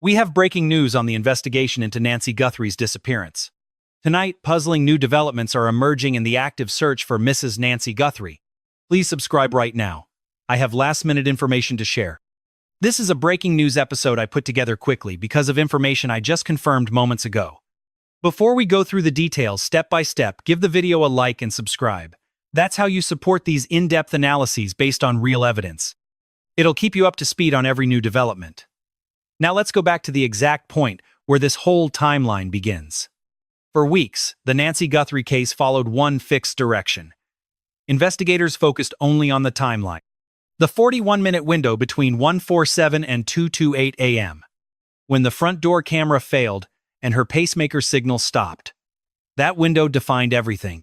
We have breaking news on the investigation into Nancy Guthrie's disappearance. Tonight, puzzling new developments are emerging in the active search for Mrs. Nancy Guthrie. Please subscribe right now. I have last-minute information to share. This is a breaking news episode I put together quickly because of information I just confirmed moments ago. Before we go through the details step by step, give the video a like and subscribe. That's how you support these in-depth analyses based on real evidence. It'll keep you up to speed on every new development. Now let's go back to the exact point where this whole timeline begins. For weeks, the Nancy Guthrie case followed one fixed direction. Investigators focused only on the timeline. The 41-minute window between 1:47 and 2:28 a.m. when the front door camera failed and her pacemaker signal stopped. That window defined everything.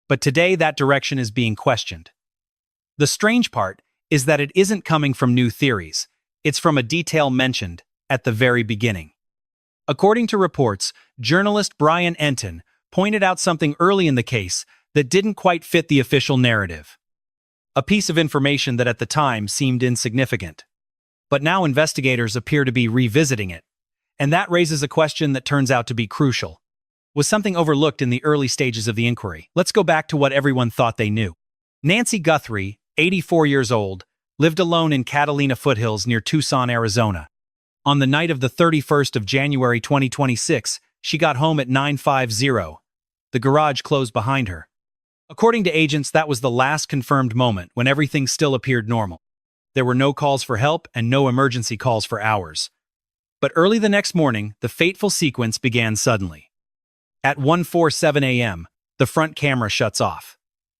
But today that direction is being questioned. The strange part is that it isn't coming from new theories. It's from a detail mentioned at the very beginning. According to reports, journalist Brian Entin pointed out something early in the case that didn't quite fit the official narrative. A piece of information that at the time seemed insignificant. But now investigators appear to be revisiting it. And that raises a question that turns out to be crucial. Was something overlooked in the early stages of the inquiry? Let's go back to what everyone thought they knew. Nancy Guthrie, 84 years old, lived alone in Catalina foothills near Tucson, Arizona. On the night of the 31st of January 2026, she got home at 9:50. The garage closed behind her. According to agents, that was the last confirmed moment when everything still appeared normal. There were no calls for help and no emergency calls for hours. But early the next morning, the fateful sequence began suddenly. At 1:47 a.m., the front camera shuts off.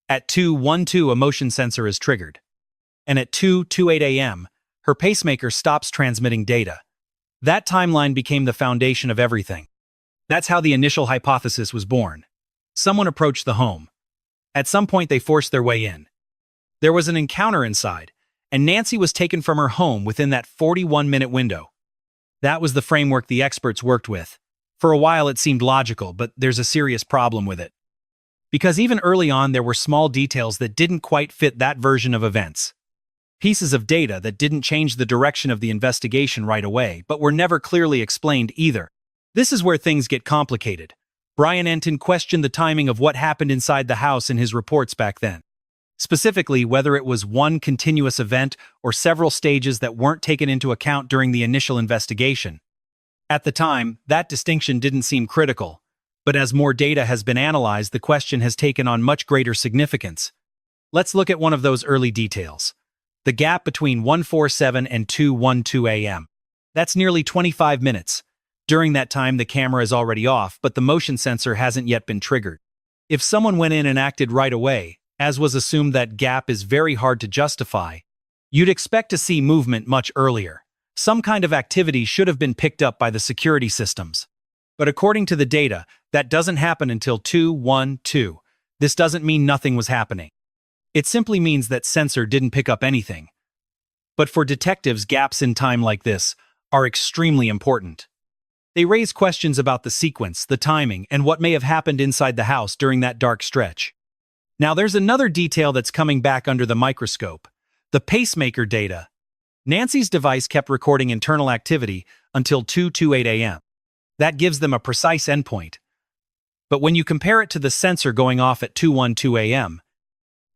At 2:12, a motion sensor is triggered. And at 2:28 a.m., her pacemaker stops transmitting data. That timeline became the foundation of everything. That's how the initial hypothesis was born. Someone approached the home. At some point, they forced their way in. There was an encounter inside, and Nancy was taken from her home within that 41-minute window. That was the framework the experts worked with. For a while, it seemed logical, but there's a serious problem with it. Because even early on, there were small details that didn't quite fit that version of events. Pieces of data that didn't change the direction of the investigation right away, but were never clearly explained either. This is where things get complicated. Brian Entin questioned the timing of what happened inside the house in his reports back then. Specifically, whether it was one continuous event or several stages that weren't taken into account during the initial investigation. At the time, that distinction didn't seem critical, but as more data has been analyzed, the question has taken on much greater significance. Let's look at one of those early details. The gap between 1:47 and 2:12 a.m. That's nearly 25 minutes. During that time, the camera is already off, but the motion sensor hasn't yet been triggered. If someone went in and acted right away, as was assumed, that gap is very hard to justify. You'd expect to see movement much earlier. Some kind of activity should have been picked up by the security systems. But according to the data, that doesn't happen until 2:12. This doesn't mean nothing was happening. It simply means that sensor didn't pick up anything. But for detectives, gaps in time like this are extremely important. They raise questions about the sequence, the timing, and what may have happened inside the house during that dark stretch. Now there's another detail that's coming back under the microscope. The pacemaker data. Nancy's device kept recording internal activity until 2:28 a.m. That gives them a precise endpoint. But when you compare it to the sensor going off at 2:12 a.m.,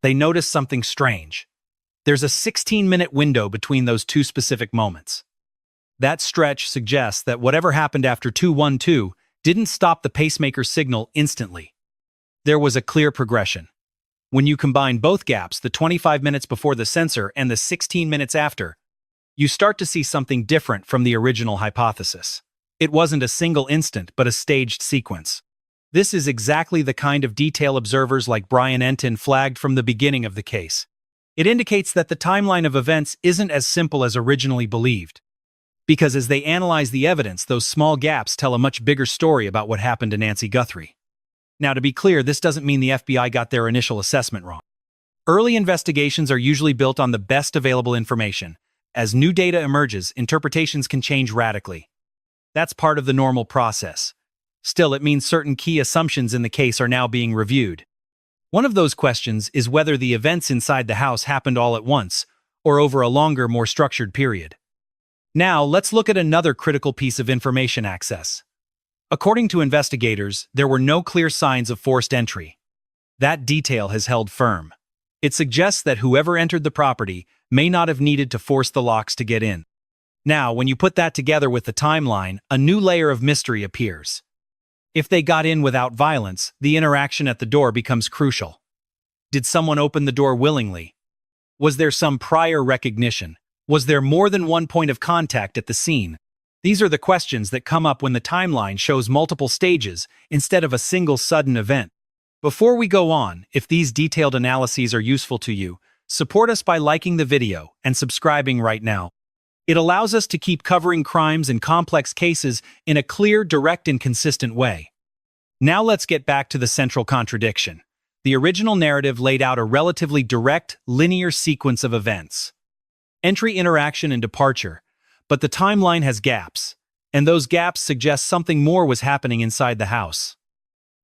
they notice something strange. There's a 16-minute window between those two specific moments. That stretch suggests that whatever happened after 2:12 didn't stop the pacemaker signal instantly. There was a clear progression. When you combine both gaps, the 25 minutes before the sensor and the 16 minutes after, you start to see something different from the original hypothesis. It wasn't a single instant, but a staged sequence. This is exactly the kind of detail observers like Brian Entin flagged from the beginning of the case. It indicates that the timeline of events isn't as simple as originally believed. Because as they analyze the evidence, those small gaps tell a much bigger story about what happened to Nancy Guthrie. Now, to be clear, this doesn't mean the FBI got their initial assessment wrong. Early investigations are usually built on the best available information. As new data emerges, interpretations can change radically. That's part of the normal process. Still, it means certain key assumptions in the case are now being reviewed. One of those questions is whether the events inside the house happened all at once, or over a longer, more structured period. Now, let's look at another critical piece of information access. According to investigators, there were no clear signs of forced entry. That detail has held firm. It suggests that whoever entered the property may not have needed to force the locks to get in. Now, when you put that together with the timeline, a new layer of mystery appears. If they got in without violence, the interaction at the door becomes crucial. Did someone open the door willingly? Was there some prior recognition? Was there more than one point of contact at the scene? These are the questions that come up when the timeline shows multiple stages instead of a single sudden event. Before we go on, if these detailed analyses are useful to you, support us by liking the video and subscribing right now. It allows us to keep covering crimes and complex cases in a clear, direct, and consistent way. Now let's get back to the central contradiction. The original narrative laid out a relatively direct, linear sequence of events. Entry, interaction, and departure. But the timeline has gaps, and those gaps suggest something more was happening inside the house.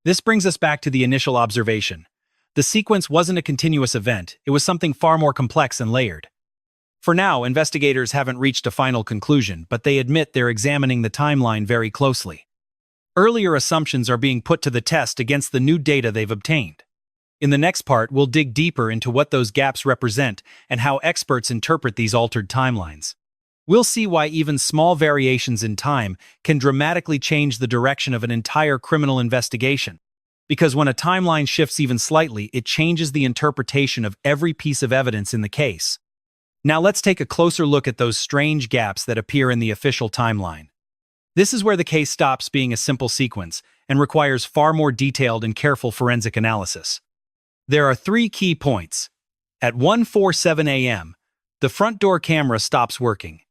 This brings us back to the initial observation. The sequence wasn't a continuous event, it was something far more complex and layered. For now, investigators haven't reached a final conclusion, but they admit they're examining the timeline very closely. Earlier assumptions are being put to the test against the new data they've obtained. In the next part, we'll dig deeper into what those gaps represent and how experts interpret these altered timelines. We'll see why even small variations in time can dramatically change the direction of an entire criminal investigation. Because when a timeline shifts even slightly, it changes the interpretation of every piece of evidence in the case. Now let's take a closer look at those strange gaps that appear in the official timeline. This is where the case stops being a simple sequence and requires far more detailed and careful forensic analysis. There are 3 key points. At 1:47 a.m., the front door camera stops working.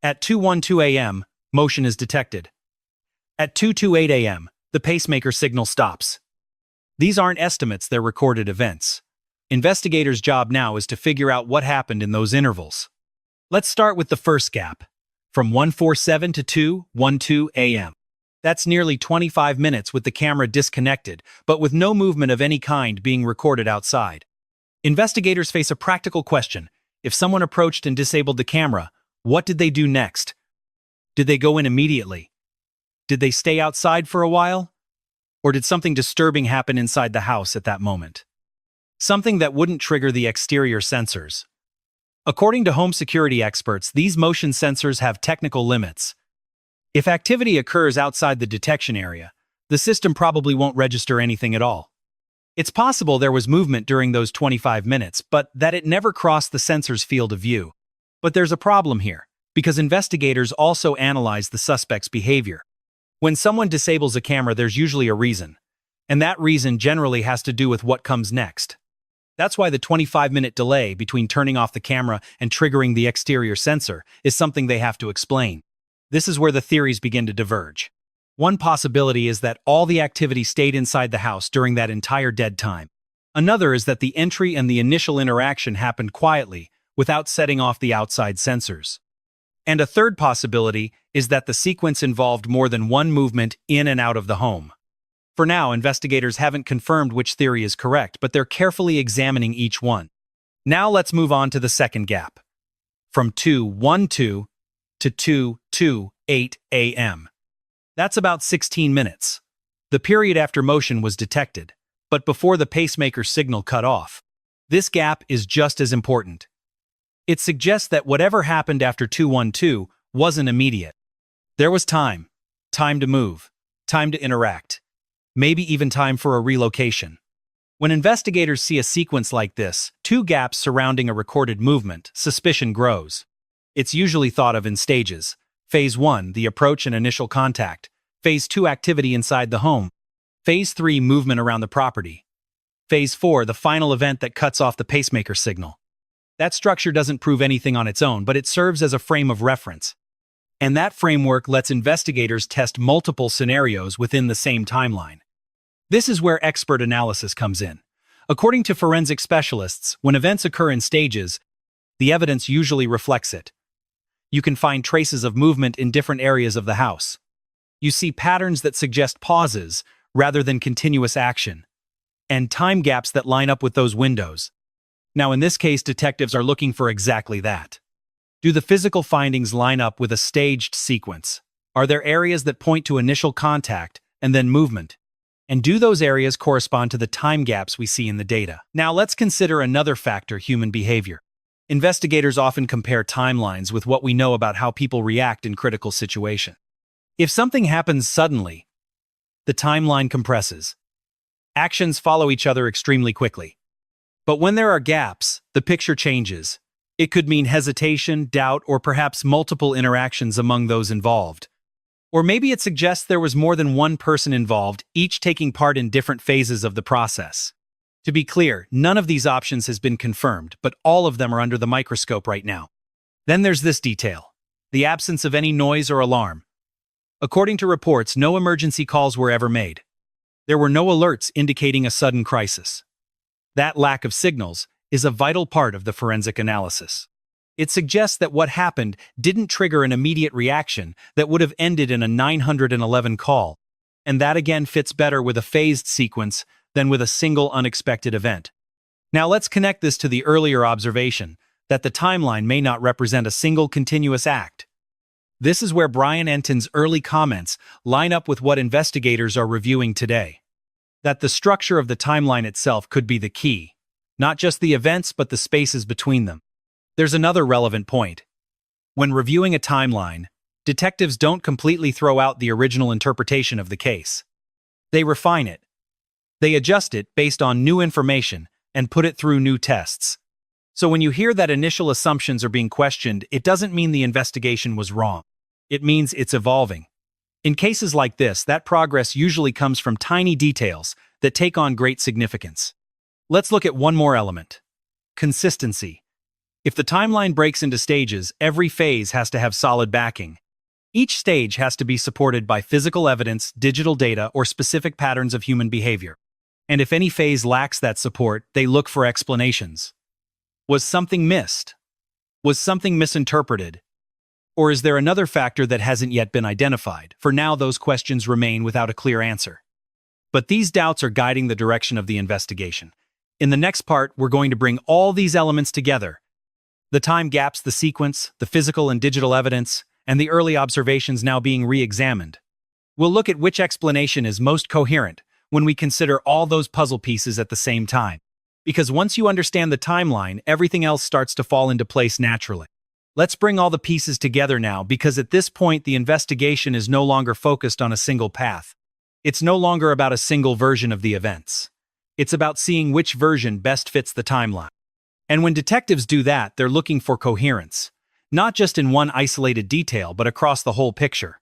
At 2:12 a.m., motion is detected. At 2:28 a.m., the pacemaker signal stops. These aren't estimates, they're recorded events. Investigators' job now is to figure out what happened in those intervals. Let's start with the first gap, from 1:47 to 2:12 a.m. That's nearly 25 minutes with the camera disconnected, but with no movement of any kind being recorded outside. Investigators face a practical question. If someone approached and disabled the camera, what did they do next? Did they go in immediately? Did they stay outside for a while? Or did something disturbing happen inside the house at that moment? Something that wouldn't trigger the exterior sensors. According to home security experts, these motion sensors have technical limits. If activity occurs outside the detection area, the system probably won't register anything at all. It's possible there was movement during those 25 minutes, but that it never crossed the sensor's field of view. But there's a problem here, because investigators also analyze the suspect's behavior. When someone disables a camera, there's usually a reason, and that reason generally has to do with what comes next. That's why the 25-minute delay between turning off the camera and triggering the exterior sensor is something they have to explain. This is where the theories begin to diverge. One possibility is that all the activity stayed inside the house during that entire dead time. Another is that the entry and the initial interaction happened quietly, without setting off the outside sensors. And a third possibility is that the sequence involved more than one movement in and out of the home. For now, investigators haven't confirmed which theory is correct, but they're carefully examining each one. Now let's move on to the second gap. From 2:12 to 2:28 a.m. That's about 16 minutes. The period after motion was detected, but before the pacemaker signal cut off. This gap is just as important. It suggests that whatever happened after 2:12 wasn't immediate. There was time to move, time to interact, maybe even time for a relocation. When investigators see a sequence like this, 2 gaps surrounding a recorded movement, suspicion grows. It's usually thought of in stages. Phase 1, the approach and initial contact. Phase 2, activity inside the home. Phase 3, movement around the property. Phase 4, the final event that cuts off the pacemaker signal. That structure doesn't prove anything on its own, but it serves as a frame of reference. And that framework lets investigators test multiple scenarios within the same timeline. This is where expert analysis comes in. According to forensic specialists, when events occur in stages, the evidence usually reflects it. You can find traces of movement in different areas of the house. You see patterns that suggest pauses rather than continuous action, and time gaps that line up with those windows. Now, in this case, detectives are looking for exactly that. Do the physical findings line up with a staged sequence? Are there areas that point to initial contact and then movement? And do those areas correspond to the time gaps we see in the data? Now let's consider another factor: human behavior. Investigators often compare timelines with what we know about how people react in critical situations. If something happens suddenly, the timeline compresses. Actions follow each other extremely quickly. But when there are gaps, the picture changes. It could mean hesitation, doubt, or perhaps multiple interactions among those involved. Or maybe it suggests there was more than one person involved, each taking part in different phases of the process. To be clear, none of these options has been confirmed, but all of them are under the microscope right now. Then there's this detail: the absence of any noise or alarm. According to reports, no emergency calls were ever made. There were no alerts indicating a sudden crisis. That lack of signals is a vital part of the forensic analysis. It suggests that what happened didn't trigger an immediate reaction that would have ended in a 911 call, and that again fits better with a phased sequence than with a single unexpected event. Now let's connect this to the earlier observation that the timeline may not represent a single continuous act. This is where Brian Entin's early comments line up with what investigators are reviewing today. That the structure of the timeline itself could be the key, not just the events but the spaces between them. There's another relevant point. When reviewing a timeline, detectives don't completely throw out the original interpretation of the case. They refine it. They adjust it based on new information and put it through new tests. So when you hear that initial assumptions are being questioned, it doesn't mean the investigation was wrong. It means it's evolving. In cases like this, that progress usually comes from tiny details that take on great significance. Let's look at one more element: consistency. If the timeline breaks into stages, every phase has to have solid backing. Each stage has to be supported by physical evidence, digital data, or specific patterns of human behavior. And if any phase lacks that support, they look for explanations. Was something missed? Was something misinterpreted? Or is there another factor that hasn't yet been identified? For now, those questions remain without a clear answer. But these doubts are guiding the direction of the investigation. In the next part, we're going to bring all these elements together: the time gaps, the sequence, the physical and digital evidence, and the early observations now being re-examined. We'll look at which explanation is most coherent when we consider all those puzzle pieces at the same time. Because once you understand the timeline, everything else starts to fall into place naturally. Let's bring all the pieces together now, because at this point the investigation is no longer focused on a single path. It's no longer about a single version of the events. It's about seeing which version best fits the timeline. And when detectives do that, they're looking for coherence, not just in one isolated detail, but across the whole picture.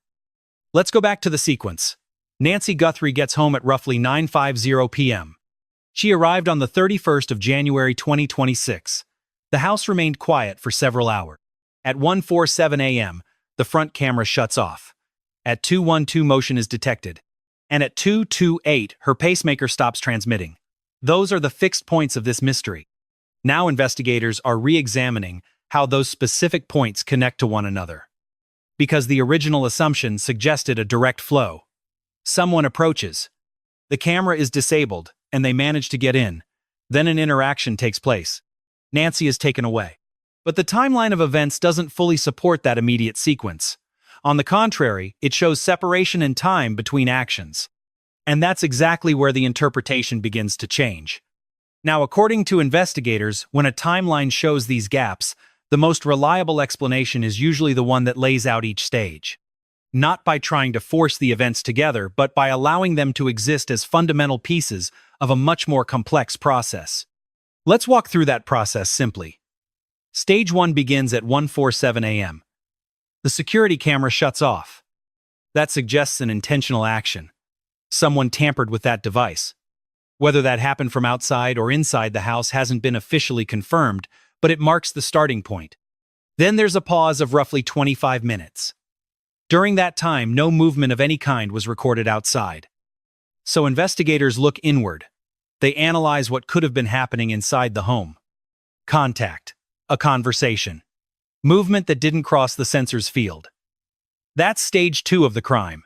Let's go back to the sequence. Nancy Guthrie gets home at roughly 9:50 p.m. She arrived on the 31st of January 2026. The house remained quiet for several hours. At 1:47 a.m., the front camera shuts off. At 2:12, motion is detected. And at 2:28, her pacemaker stops transmitting. Those are the fixed points of this mystery. Now investigators are re-examining how those specific points connect to one another. Because the original assumption suggested a direct flow. Someone approaches. The camera is disabled, and they manage to get in. Then an interaction takes place. Nancy is taken away. But the timeline of events doesn't fully support that immediate sequence. On the contrary, it shows separation in time between actions. And that's exactly where the interpretation begins to change. Now, according to investigators, when a timeline shows these gaps, the most reliable explanation is usually the one that lays out each stage. Not by trying to force the events together, but by allowing them to exist as fundamental pieces of a much more complex process. Let's walk through that process simply. Stage 1 begins at 1:47 a.m. The security camera shuts off. That suggests an intentional action. Someone tampered with that device. Whether that happened from outside or inside the house hasn't been officially confirmed, but it marks the starting point. Then there's a pause of roughly 25 minutes. During that time, no movement of any kind was recorded outside. So investigators look inward. They analyze what could have been happening inside the home. Contact. A conversation. Movement that didn't cross the sensor's field. That's stage 2 of the crime.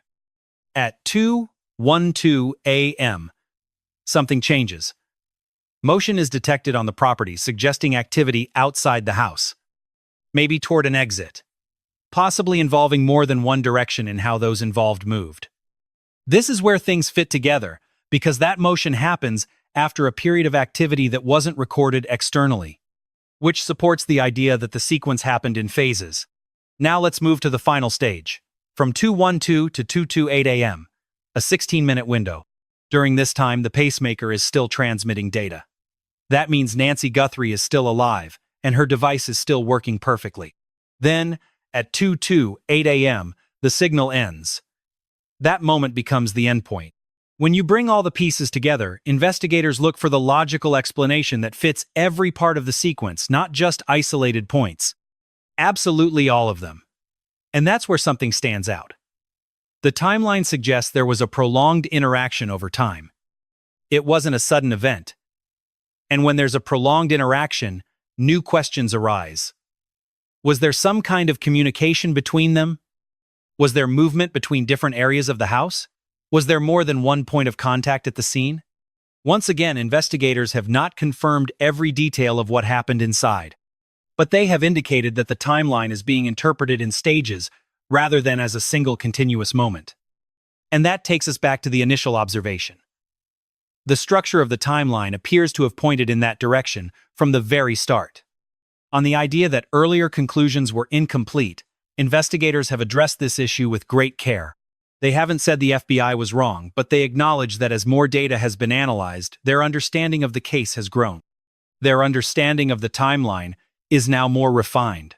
At 2:12 a.m., something changes. Motion is detected on the property, suggesting activity outside the house. maybe toward an exit, possibly involving more than one direction in how those involved moved. This is where things fit together, because that motion happens after a period of activity that wasn't recorded externally, which supports the idea that the sequence happened in phases. Now let's move to the final stage, from 2:12 to 2:28 a.m., a 16-minute window. During this time, the pacemaker is still transmitting data. That means Nancy Guthrie is still alive, and her device is still working perfectly. Then, at 2:28 a.m., the signal ends. That moment becomes the endpoint. When you bring all the pieces together, investigators look for the logical explanation that fits every part of the sequence, not just isolated points. Absolutely all of them. And that's where something stands out. The timeline suggests there was a prolonged interaction over time. It wasn't a sudden event. And when there's a prolonged interaction, new questions arise. Was there some kind of communication between them? Was there movement between different areas of the house? Was there more than one point of contact at the scene? Once again, investigators have not confirmed every detail of what happened inside, but they have indicated that the timeline is being interpreted in stages rather than as a single continuous moment. And that takes us back to the initial observation. The structure of the timeline appears to have pointed in that direction from the very start. On the idea that earlier conclusions were incomplete, investigators have addressed this issue with great care. They haven't said the FBI was wrong, but they acknowledge that as more data has been analyzed, their understanding of the case has grown. Their understanding of the timeline is now more refined.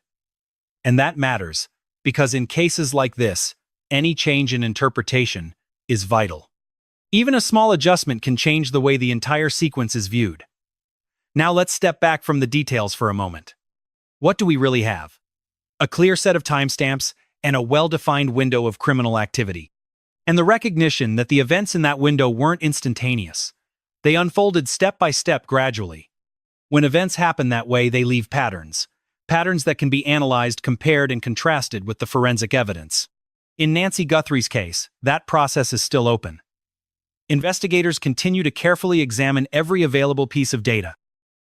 And that matters, because in cases like this, any change in interpretation is vital. Even a small adjustment can change the way the entire sequence is viewed. Now let's step back from the details for a moment. What do we really have? A clear set of timestamps and a well-defined window of criminal activity. And the recognition that the events in that window weren't instantaneous. They unfolded step by step gradually. When events happen that way, they leave patterns. Patterns that can be analyzed, compared, and contrasted with the forensic evidence. In Nancy Guthrie's case, that process is still open. Investigators continue to carefully examine every available piece of data.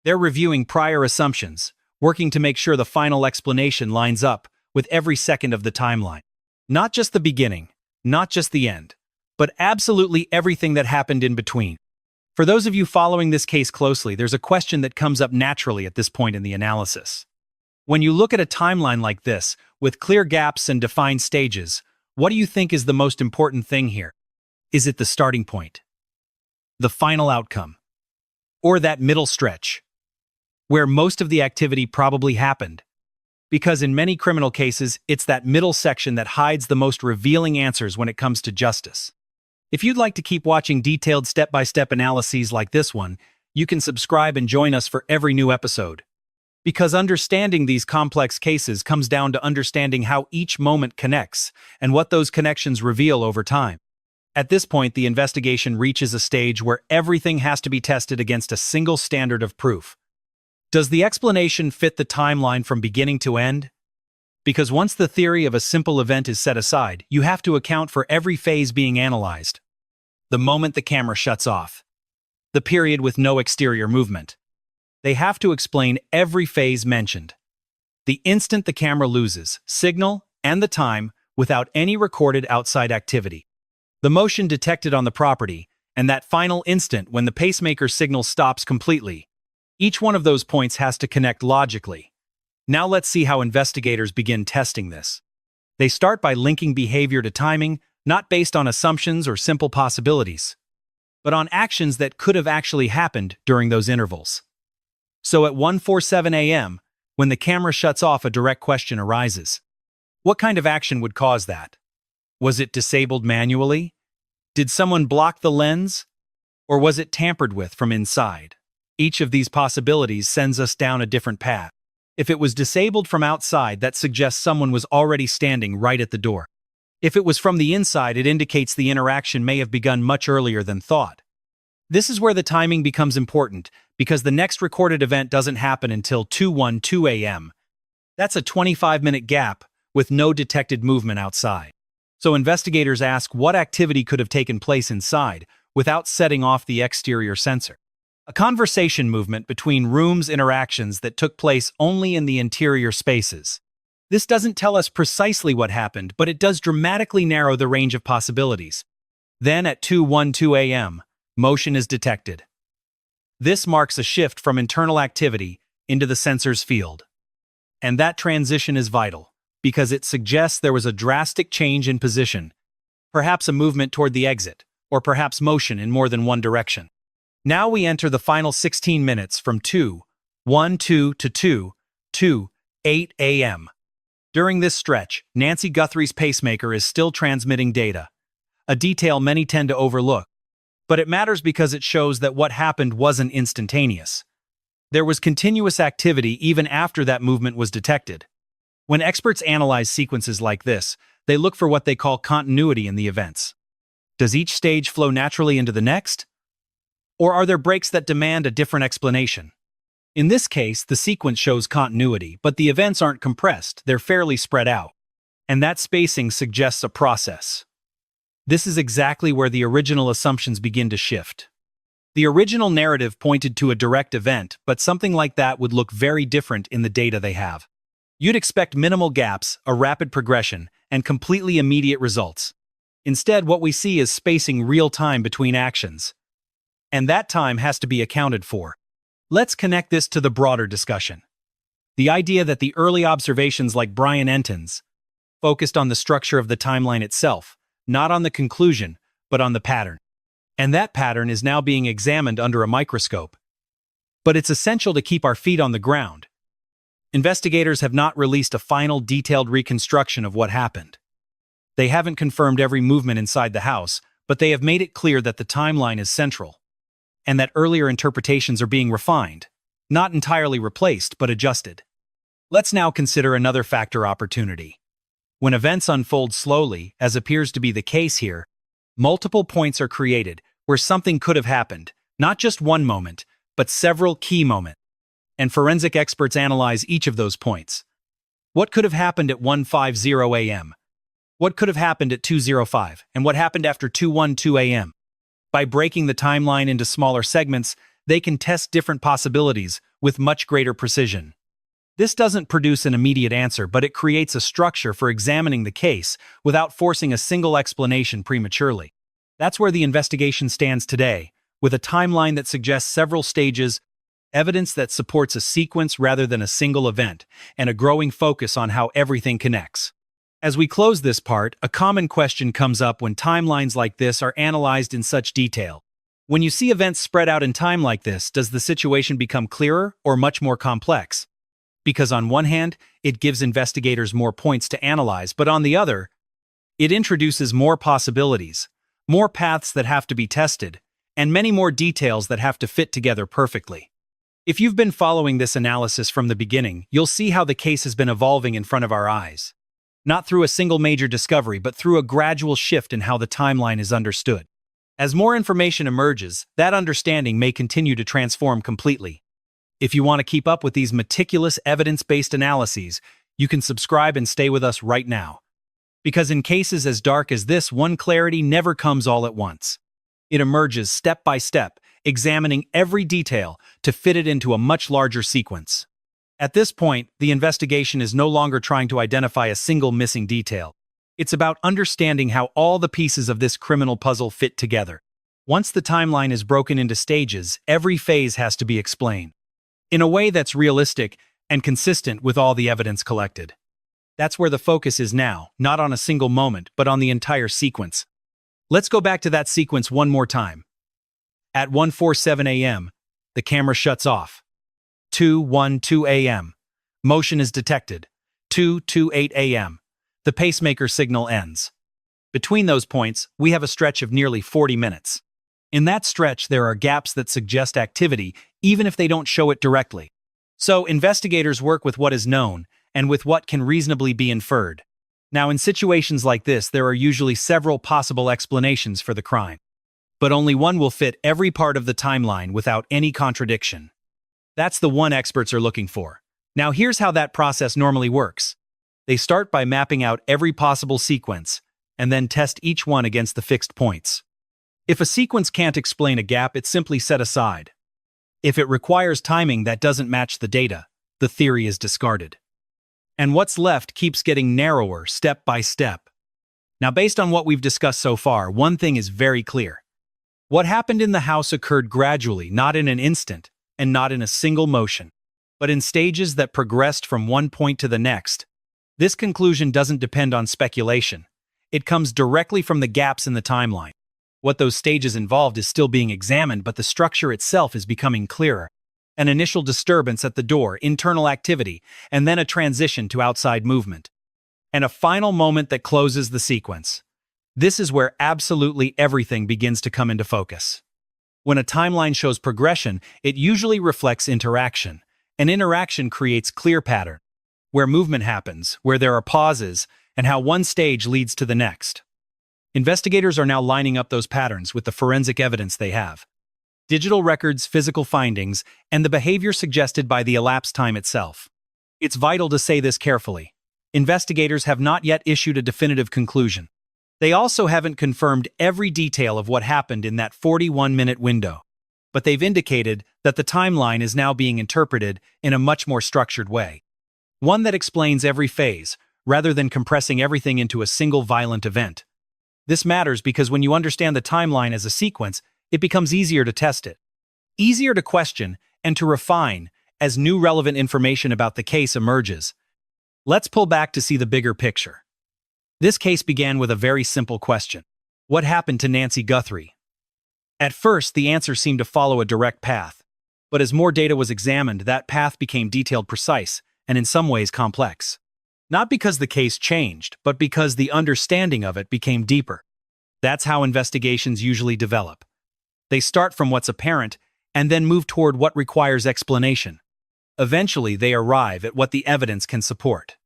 They're reviewing prior assumptions, working to make sure the final explanation lines up with every second of the timeline. Not just the beginning, not just the end, but absolutely everything that happened in between. For those of you following this case closely, there's a question that comes up naturally at this point in the analysis. When you look at a timeline like this, with clear gaps and defined stages, what do you think is the most important thing here? Is it the starting point? The final outcome? Or that middle stretch, where most of the activity probably happened? Because in many criminal cases, it's that middle section that hides the most revealing answers when it comes to justice. If you'd like to keep watching detailed step-by-step analyses like this one, you can subscribe and join us for every new episode. Because understanding these complex cases comes down to understanding how each moment connects and what those connections reveal over time. At this point, the investigation reaches a stage where everything has to be tested against a single standard of proof. Does the explanation fit the timeline from beginning to end? Because once the theory of a simple event is set aside, you have to account for every phase being analyzed. The moment the camera shuts off. The period with no exterior movement. They have to explain every phase mentioned. The instant the camera loses signal and the time without any recorded outside activity. The motion detected on the property, and that final instant when the pacemaker signal stops completely. Each one of those points has to connect logically. Now let's see how investigators begin testing this. They start by linking behavior to timing, not based on assumptions or simple possibilities, but on actions that could have actually happened during those intervals. So at 1:47 a.m., when the camera shuts off, a direct question arises. What kind of action would cause that? Was it disabled manually? Did someone block the lens? Or was it tampered with from inside? Each of these possibilities sends us down a different path. If it was disabled from outside, that suggests someone was already standing right at the door. If it was from the inside, it indicates the interaction may have begun much earlier than thought. This is where the timing becomes important, because the next recorded event doesn't happen until 2:12 a.m. That's a 25-minute gap with no detected movement outside. So investigators ask what activity could have taken place inside without setting off the exterior sensor. A conversation movement between rooms, interactions that took place only in the interior spaces. This doesn't tell us precisely what happened, but it does dramatically narrow the range of possibilities. Then at 2:12 a.m., motion is detected. This marks a shift from internal activity into the sensor's field. And that transition is vital, because it suggests there was a drastic change in position, perhaps a movement toward the exit, or perhaps motion in more than one direction. Now we enter the final 16 minutes from 2:12 to 2:28 a.m. During this stretch, Nancy Guthrie's pacemaker is still transmitting data, a detail many tend to overlook. But it matters because it shows that what happened wasn't instantaneous. There was continuous activity even after that movement was detected. When experts analyze sequences like this, they look for what they call continuity in the events. Does each stage flow naturally into the next? Or are there breaks that demand a different explanation? In this case, the sequence shows continuity, but the events aren't compressed, they're fairly spread out. And that spacing suggests a process. This is exactly where the original assumptions begin to shift. The original narrative pointed to a direct event, but something like that would look very different in the data they have. You'd expect minimal gaps, a rapid progression, and completely immediate results. Instead, what we see is spacing real time between actions. And that time has to be accounted for. Let's connect this to the broader discussion. The idea that the early observations like Brian Entin's focused on the structure of the timeline itself, not on the conclusion, but on the pattern. And that pattern is now being examined under a microscope. But it's essential to keep our feet on the ground. Investigators have not released a final detailed reconstruction of what happened. They haven't confirmed every movement inside the house, but they have made it clear that the timeline is central, and that earlier interpretations are being refined, not entirely replaced, but adjusted. Let's now consider another factor: opportunity. When events unfold slowly, as appears to be the case here, multiple points are created where something could have happened, not just one moment, but several key moments. And forensic experts analyze each of those points. What could have happened at 1:50 a.m.? What could have happened at 2:05? And what happened after 2:12 a.m.? By breaking the timeline into smaller segments, they can test different possibilities with much greater precision. This doesn't produce an immediate answer, but it creates a structure for examining the case without forcing a single explanation prematurely. That's where the investigation stands today, with a timeline that suggests several stages, evidence that supports a sequence rather than a single event, and a growing focus on how everything connects. As we close this part, a common question comes up when timelines like this are analyzed in such detail. When you see events spread out in time like this, does the situation become clearer or much more complex? Because on one hand, it gives investigators more points to analyze, but on the other, it introduces more possibilities, more paths that have to be tested, and many more details that have to fit together perfectly. If you've been following this analysis from the beginning, you'll see how the case has been evolving in front of our eyes. Not through a single major discovery, but through a gradual shift in how the timeline is understood. As more information emerges, that understanding may continue to transform completely. If you want to keep up with these meticulous evidence-based analyses, you can subscribe and stay with us right now. Because in cases as dark as this, one clarity never comes all at once. It emerges step by step, examining every detail to fit it into a much larger sequence. At this point, the investigation is no longer trying to identify a single missing detail. It's about understanding how all the pieces of this criminal puzzle fit together. Once the timeline is broken into stages, every phase has to be explained in a way that's realistic and consistent with all the evidence collected. That's where the focus is now, not on a single moment, but on the entire sequence. Let's go back to that sequence one more time. At 1:47 a.m., the camera shuts off. 2:12 a.m., motion is detected. 2:28 a.m., the pacemaker signal ends. Between those points, we have a stretch of nearly 40 minutes. In that stretch, there are gaps that suggest activity, even if they don't show it directly. So, investigators work with what is known, and with what can reasonably be inferred. Now, in situations like this, there are usually several possible explanations for the crime. But only one will fit every part of the timeline without any contradiction. That's the one experts are looking for. Now, here's how that process normally works. They start by mapping out every possible sequence, and then test each one against the fixed points. If a sequence can't explain a gap, it's simply set aside. If it requires timing that doesn't match the data, the theory is discarded. and what's left keeps getting narrower step by step. Now, based on what we've discussed so far, one thing is very clear. What happened in the house occurred gradually, not in an instant, and not in a single motion, but in stages that progressed from one point to the next. This conclusion doesn't depend on speculation. It comes directly from the gaps in the timeline. What those stages involved is still being examined, but the structure itself is becoming clearer. An initial disturbance at the door, internal activity, and then a transition to outside movement. And a final moment that closes the sequence. This is where absolutely everything begins to come into focus. When a timeline shows progression, it usually reflects interaction. An interaction creates clear pattern, where movement happens, where there are pauses, and how one stage leads to the next. Investigators are now lining up those patterns with the forensic evidence they have. Digital records, physical findings, and the behavior suggested by the elapsed time itself. It's vital to say this carefully. Investigators have not yet issued a definitive conclusion. They also haven't confirmed every detail of what happened in that 41-minute window. But they've indicated that the timeline is now being interpreted in a much more structured way. One that explains every phase, rather than compressing everything into a single violent event. This matters because when you understand the timeline as a sequence, it becomes easier to test it. Easier to question and to refine as new relevant information about the case emerges. Let's pull back to see the bigger picture. This case began with a very simple question. What happened to Nancy Guthrie? At first, the answer seemed to follow a direct path. But as more data was examined, that path became detailed, precise, and in some ways complex. Not because the case changed, but because the understanding of it became deeper. That's how investigations usually develop. They start from what's apparent and then move toward what requires explanation. Eventually, they arrive at what the evidence can support.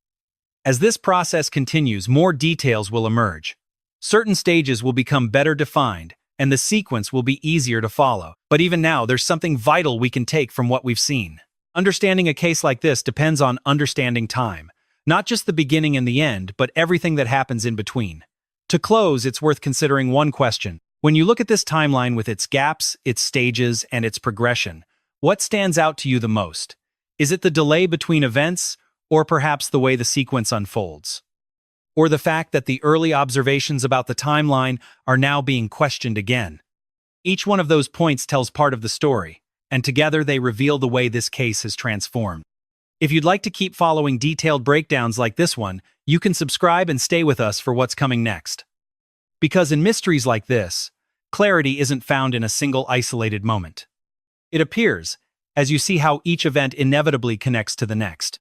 As this process continues, more details will emerge. Certain stages will become better defined, and the sequence will be easier to follow. But even now, there's something vital we can take from what we've seen. Understanding a case like this depends on understanding time. Not just the beginning and the end, but everything that happens in between. To close, it's worth considering one question. When you look at this timeline with its gaps, its stages, and its progression, what stands out to you the most? Is it the delay between events, or perhaps the way the sequence unfolds? Or the fact that the early observations about the timeline are now being questioned again? Each one of those points tells part of the story, and together they reveal the way this case has transformed. If you'd like to keep following detailed breakdowns like this one, you can subscribe and stay with us for what's coming next. Because in mysteries like this, clarity isn't found in a single isolated moment. It appears as you see how each event inevitably connects to the next.